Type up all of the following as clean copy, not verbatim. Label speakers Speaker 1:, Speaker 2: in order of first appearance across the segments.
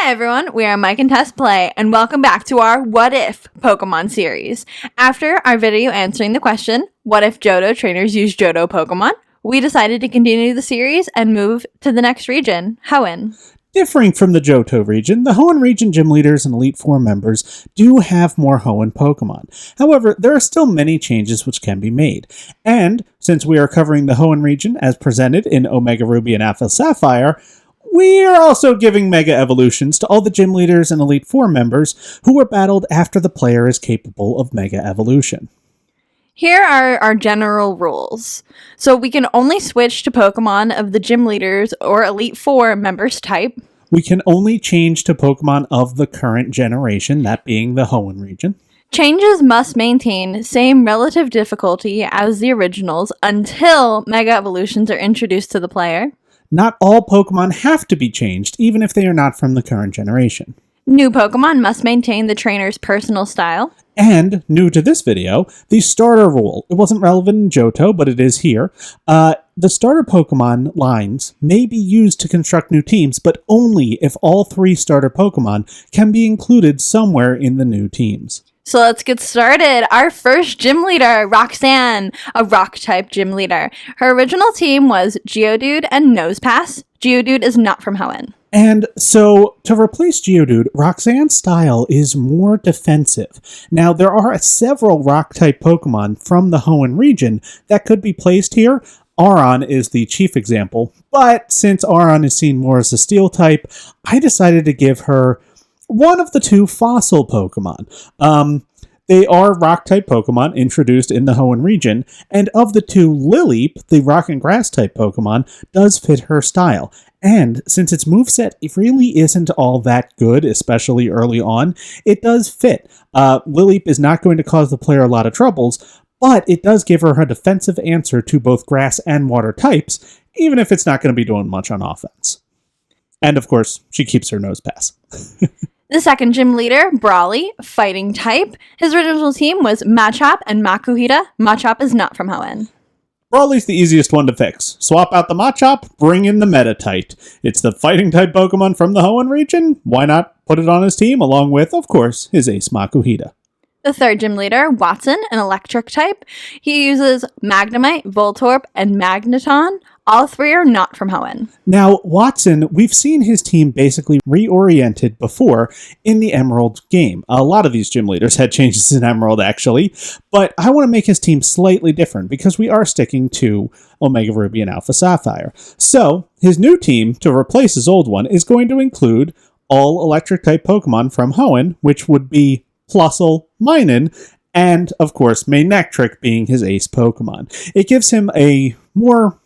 Speaker 1: Hi everyone, we are Mike and Tess Play, and welcome back to our What If Pokemon series. After our video answering the question, what if Johto trainers use Johto Pokemon, we decided to continue the series and move to the next region, Hoenn.
Speaker 2: Differing from the Johto region, the Hoenn region gym leaders and Elite Four members do have more Hoenn Pokemon. However, there are still many changes which can be made. And since we are covering the Hoenn region as presented in Omega Ruby and Alpha Sapphire, we are also giving Mega Evolutions to all the gym leaders and Elite Four members who were battled after the player is capable of Mega Evolution.
Speaker 1: Here are our general rules. So we can only switch to Pokemon of the gym leaders or Elite Four members type.
Speaker 2: We can only change to Pokemon of the current generation, that being the Hoenn region.
Speaker 1: Changes must maintain same relative difficulty as the originals until Mega Evolutions are introduced to the player.
Speaker 2: Not all Pokemon have to be changed, even if they are not from the current generation.
Speaker 1: New Pokemon must maintain the trainer's personal style.
Speaker 2: And, new to this video, the starter rule. It wasn't relevant in Johto, but it is here. The starter Pokemon lines may be used to construct new teams, but only if all three starter Pokemon can be included somewhere in the new teams.
Speaker 1: So let's get started. Our first gym leader, Roxanne, a rock-type gym leader. Her original team was Geodude and Nosepass. Geodude is not from Hoenn.
Speaker 2: And so, to replace Geodude, Roxanne's style is more defensive. Now, there are several rock-type Pokemon from the Hoenn region that could be placed here. Aron is the chief example, but since Aron is seen more as a steel type, I decided to give her one of the two fossil Pokemon. They are rock-type Pokemon introduced in the Hoenn region, and of the two, Lileep, the rock and grass-type Pokemon, does fit her style. And since its moveset really isn't all that good, especially early on, it does fit. Lileep is not going to cause the player a lot of troubles, but it does give her a defensive answer to both grass and water types, even if it's not going to be doing much on offense. And of course, she keeps her Nosepass.
Speaker 1: The second gym leader, Brawley, fighting type. His original team was Machop and Makuhita. Machop is not from Hoenn.
Speaker 2: Brawley's the easiest one to fix. Swap out the Machop, bring in the Metatite. It's the fighting type Pokemon from the Hoenn region. Why not put it on his team along with, of course, his ace Makuhita.
Speaker 1: The third gym leader, Watson, an electric type. He uses Magnemite, Voltorb, and Magneton. All three are not from Hoenn.
Speaker 2: Now, Watson, we've seen his team basically reoriented before in the Emerald game. A lot of these gym leaders had changes in Emerald, actually, but I want to make his team slightly different because we are sticking to Omega Ruby and Alpha Sapphire. So, his new team, to replace his old one, is going to include all electric-type Pokemon from Hoenn, which would be Plusle, Minun, and, of course, Manectric being his ace Pokemon. It gives him a more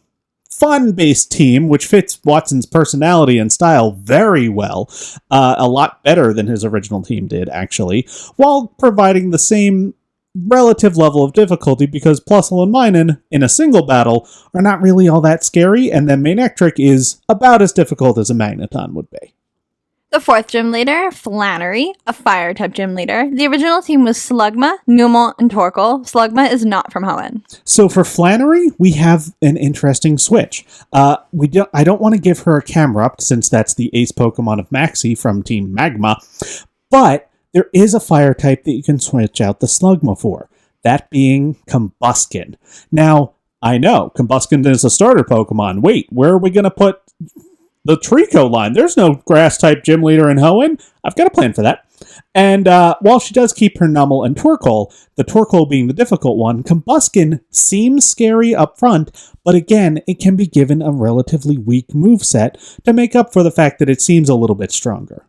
Speaker 2: fun-based team, which fits Watson's personality and style very well, a lot better than his original team did, actually, while providing the same relative level of difficulty because Plusle and Minun, in a single battle, are not really all that scary, and then Manectric is about as difficult as a Magneton would be.
Speaker 1: The fourth gym leader, Flannery, a fire-type gym leader. The original team was Slugma, Numel, and Torkoal. Slugma is not from Hoenn.
Speaker 2: So for Flannery, we have an interesting switch. I don't want to give her a Camerupt, since that's the ace Pokemon of Maxie from Team Magma, but there is a fire type that you can switch out the Slugma for, that being Combuskin. Now, I know, Combuskin is a starter Pokemon. Wait, where are we going to put the Trico line? There's no grass-type gym leader in Hoenn. I've got a plan for that. And while she does keep her Numel and Torkoal, the Torkoal being the difficult one, Combuskin seems scary up front, but again, it can be given a relatively weak moveset to make up for the fact that it seems a little bit stronger.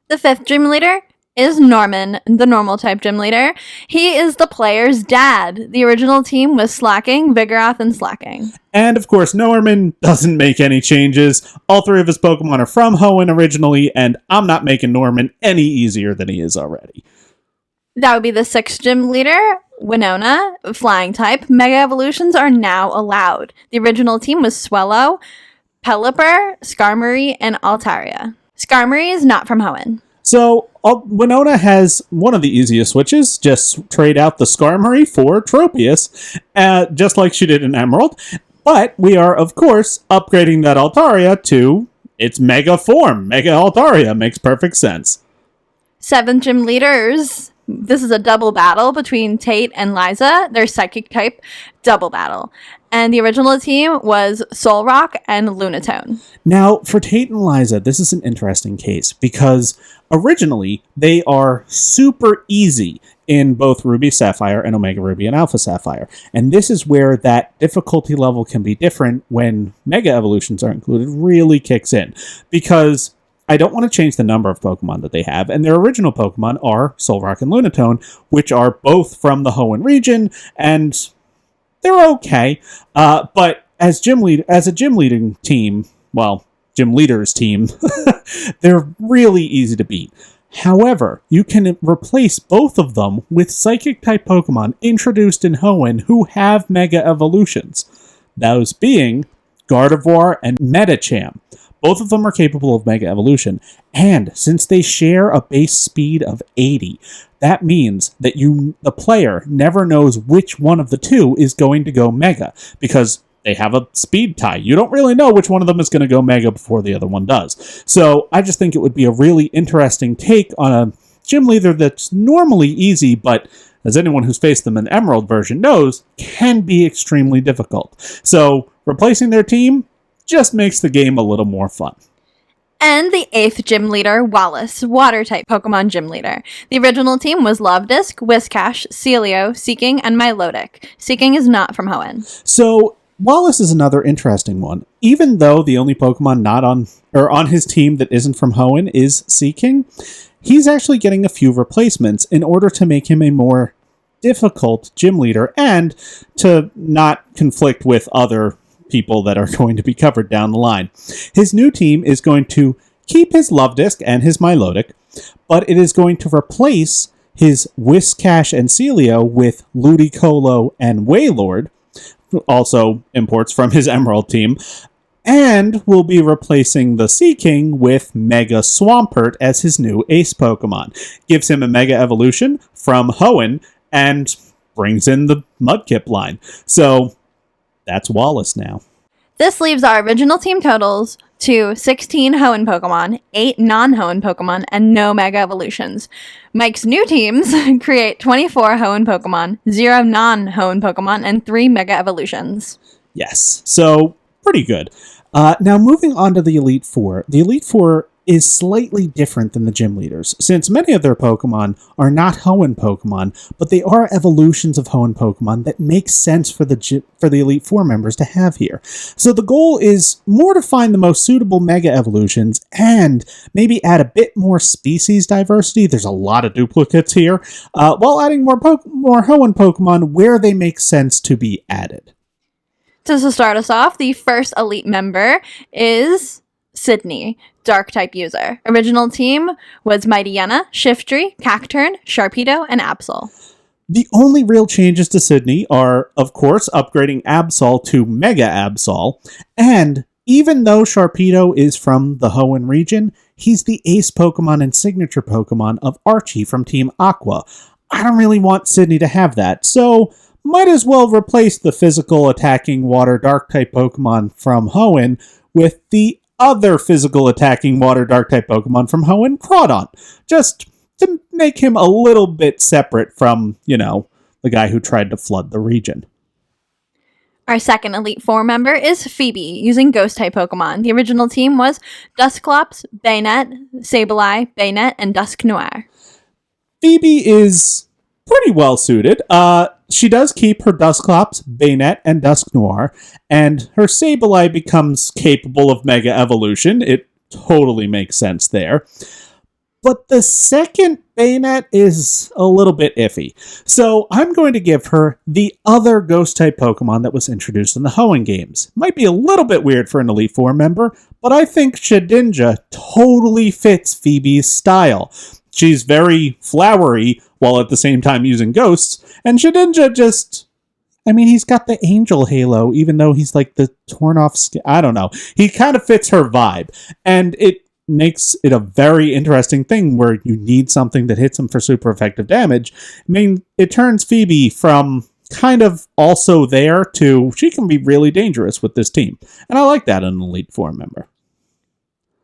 Speaker 1: The fifth gym leader is Norman, the normal-type gym leader. He is the player's dad. The original team was Slacking, Vigoroth, and Slacking.
Speaker 2: And of course, Norman doesn't make any changes. All three of his Pokemon are from Hoenn originally, and I'm not making Norman any easier than he is already.
Speaker 1: That would be the sixth gym leader, Winona, flying type. Mega Evolutions are now allowed. The original team was Swellow, Pelipper, Skarmory, and Altaria. Skarmory is not from Hoenn.
Speaker 2: So, Winona has one of the easiest switches. Just trade out the Skarmory for Tropius, just like she did in Emerald. But we are, of course, upgrading that Altaria to it's Mega Form. Mega Altaria makes perfect sense.
Speaker 1: 7 gym leaders. This is a double battle between Tate and Liza. They're psychic type double battle. And the original team was Solrock and Lunatone.
Speaker 2: Now, for Tate and Liza, this is an interesting case because originally they are super easy in both Ruby Sapphire and Omega Ruby and Alpha Sapphire. And this is where that difficulty level can be different when Mega Evolutions are included really kicks in. Because I don't want to change the number of Pokemon that they have, and their original Pokemon are Solrock and Lunatone, which are both from the Hoenn region, and they're okay. But as a gym leading team, well, gym leaders team, they're really easy to beat. However, you can replace both of them with Psychic-type Pokemon introduced in Hoenn who have Mega Evolutions. Those being Gardevoir and Medicham. Both of them are capable of Mega Evolution, and since they share a base speed of 80, that means that the player never knows which one of the two is going to go Mega, because they have a speed tie. You don't really know which one of them is going to go Mega before the other one does. So I just think it would be a really interesting take on a gym leader that's normally easy, but as anyone who's faced them in the Emerald version knows, can be extremely difficult. So replacing their team just makes the game a little more fun.
Speaker 1: And the 8th gym leader, Wallace, Water-type Pokemon gym leader. The original team was Luvdisc, Whiscash, Celio, Seeking, and Milotic. Seeking is not from Hoenn.
Speaker 2: So Wallace is another interesting one. Even though the only Pokemon not on his team that isn't from Hoenn is Seeking, he's actually getting a few replacements in order to make him a more difficult gym leader and to not conflict with other people that are going to be covered down the line. His new team is going to keep his Luvdisc and his Milotic, but it is going to replace his Whiscash and Celio with Ludicolo and Wailord, also imports from his Emerald team, and will be replacing the Seeking with Mega Swampert as his new ace Pokemon. Gives him a Mega Evolution from Hoenn and brings in the Mudkip line. So that's Wallace now.
Speaker 1: This leaves our original team totals to 16 Hoenn Pokemon, 8 non-Hoenn Pokemon, and no Mega Evolutions. Mike's new teams create 24 Hoenn Pokemon, 0 non-Hoenn Pokemon, and 3 Mega Evolutions.
Speaker 2: Yes, so pretty good. Now moving on to the Elite Four. The Elite Four is slightly different than the gym leaders, since many of their Pokemon are not Hoenn Pokemon, but they are evolutions of Hoenn Pokemon that make sense for the Elite Four members to have here. So the goal is more to find the most suitable Mega Evolutions and maybe add a bit more species diversity. There's a lot of duplicates here, while adding more Hoenn Pokemon where they make sense to be added.
Speaker 1: So to start us off, the first Elite member is Sydney, Dark-type user. Original team was Mightyena, Shiftry, Cacturn, Sharpedo, and Absol.
Speaker 2: The only real changes to Sydney are, of course, upgrading Absol to Mega Absol, and even though Sharpedo is from the Hoenn region, he's the ace Pokemon and signature Pokemon of Archie from Team Aqua. I don't really want Sydney to have that, so might as well replace the physical attacking water dark type Pokemon from Hoenn with the other physical attacking water dark type Pokemon from Hoenn, Crawdon. Just to make him a little bit separate from, the guy who tried to flood the region.
Speaker 1: Our second Elite Four member is Phoebe, using Ghost-type Pokemon. The original team was Dusclops, Bayonet, Sableye, Bayonet, and Dusknoir.
Speaker 2: Phoebe is pretty well suited. She does keep her Dusclops, Bayonet, and Dusknoir, and her Sableye becomes capable of Mega Evolution. It totally makes sense there. But the second Bayonet is a little bit iffy. So I'm going to give her the other Ghost-type Pokemon that was introduced in the Hoenn games. Might be a little bit weird for an Elite Four member, but I think Shedinja totally fits Phoebe's style. She's very flowery, while at the same time using ghosts, and Shedinja he's got the angel halo, even though he's like the torn off skin. I don't know. He kind of fits her vibe, and it makes it a very interesting thing where you need something that hits him for super effective damage. It turns Phoebe from kind of also there to she can be really dangerous with this team, and I like that in an Elite Four member.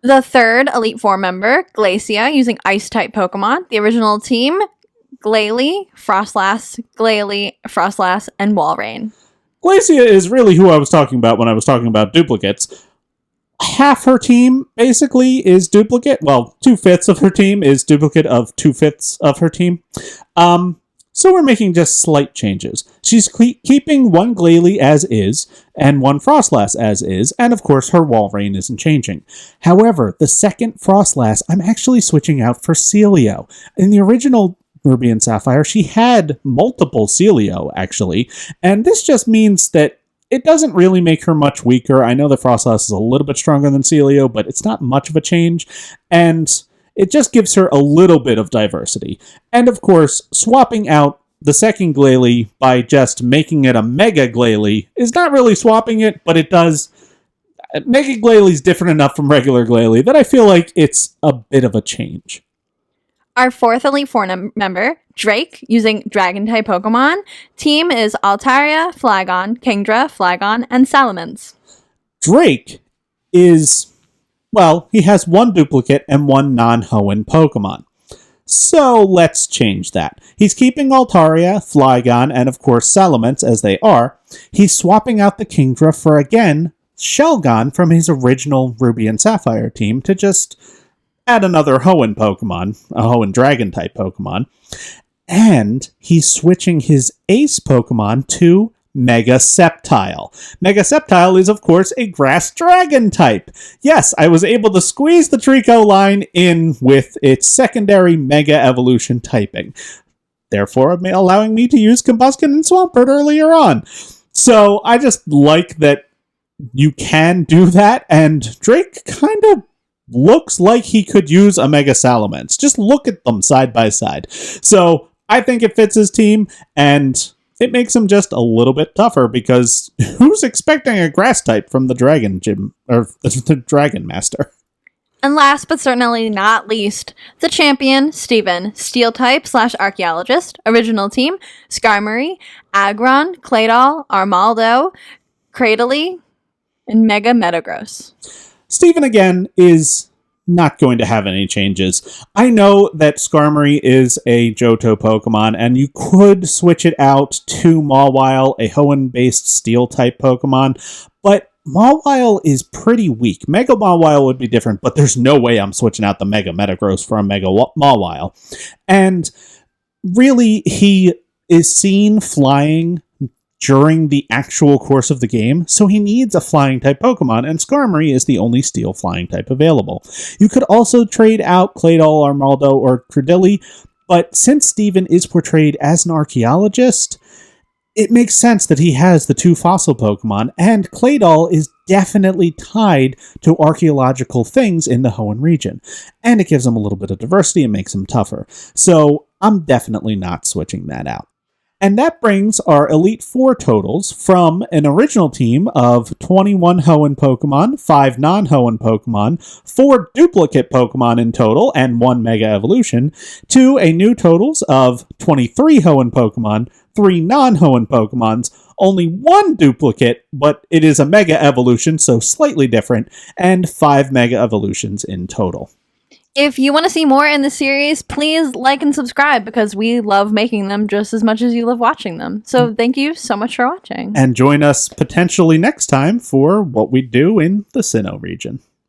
Speaker 1: The third Elite Four member, Glacia, using Ice-type Pokemon. The original team, Glalie, Frostlass, and Walrein.
Speaker 2: Glacia is really who I was talking about when I was talking about duplicates. Half her team, basically, is duplicate. Well, 2/5 of her team is duplicate of 2/5 of her team. So we're making just slight changes. She's keeping one Glalie as is, and one Frostlass as is, and of course her Walrein isn't changing. However, the second Frostlass, I'm actually switching out for Celio. In the original Ruby and Sapphire, she had multiple Celio, actually, and this just means that it doesn't really make her much weaker. I know the Frostlass is a little bit stronger than Celio, but it's not much of a change, and it just gives her a little bit of diversity. And of course, swapping out the second Glalie by just making it a Mega Glalie is not really swapping it, but it does. Mega Glalie is different enough from regular Glalie that I feel like it's a bit of a change.
Speaker 1: Our fourth Elite Four member, Drake, using Dragon-type Pokemon. Team is Altaria, Flagon, Kingdra, Flagon, and Salamence.
Speaker 2: Drake is... well, he has one duplicate and one non-Hoenn Pokemon. So let's change that. He's keeping Altaria, Flygon, and of course Salamence as they are. He's swapping out the Kingdra for, again, Shelgon from his original Ruby and Sapphire team to just add another Hoenn Pokemon, a Hoenn Dragon-type Pokemon. And he's switching his ace Pokemon to Mega Sceptile. Mega Sceptile is, of course, a Grass Dragon type. Yes, I was able to squeeze the Trico line in with its secondary Mega Evolution typing, therefore allowing me to use Combuskin and Swampert earlier on. So I just like that you can do that, and Drake kind of looks like he could use a Mega Salamence. Just look at them side by side. So I think it fits his team, and it makes him just a little bit tougher, because who's expecting a grass type from the Dragon Gym, or the Dragon Master?
Speaker 1: And last but certainly not least, the champion, Steven, Steel type / archaeologist. Original team, Skarmory, Aggron, Claydol, Armaldo, Cradily, and Mega Metagross.
Speaker 2: Steven, again, is not going to have any changes. I know that Skarmory is a Johto Pokemon, and you could switch it out to Mawile, a Hoenn-based Steel-type Pokemon, but Mawile is pretty weak. Mega Mawile would be different, but there's no way I'm switching out the Mega Metagross for a Mega Mawile. And really, he is seen flying during the actual course of the game, so he needs a flying-type Pokemon, and Skarmory is the only steel flying type available. You could also trade out Claydol, Armaldo, or Cradily, but since Steven is portrayed as an archaeologist, it makes sense that he has the two fossil Pokemon, and Claydol is definitely tied to archaeological things in the Hoenn region, and it gives him a little bit of diversity and makes him tougher. So I'm definitely not switching that out. And that brings our Elite Four totals from an original team of 21 Hoenn Pokemon, 5 non-Hoenn Pokemon, 4 duplicate Pokemon in total, and 1 Mega Evolution, to a new totals of 23 Hoenn Pokemon, 3 non-Hoenn Pokemons, only 1 duplicate, but it is a Mega Evolution, so slightly different, and 5 Mega Evolutions in total.
Speaker 1: If you want to see more in the series, please like and subscribe, because we love making them just as much as you love watching them. So thank you so much for watching.
Speaker 2: And join us potentially next time for what we do in the Sinnoh region.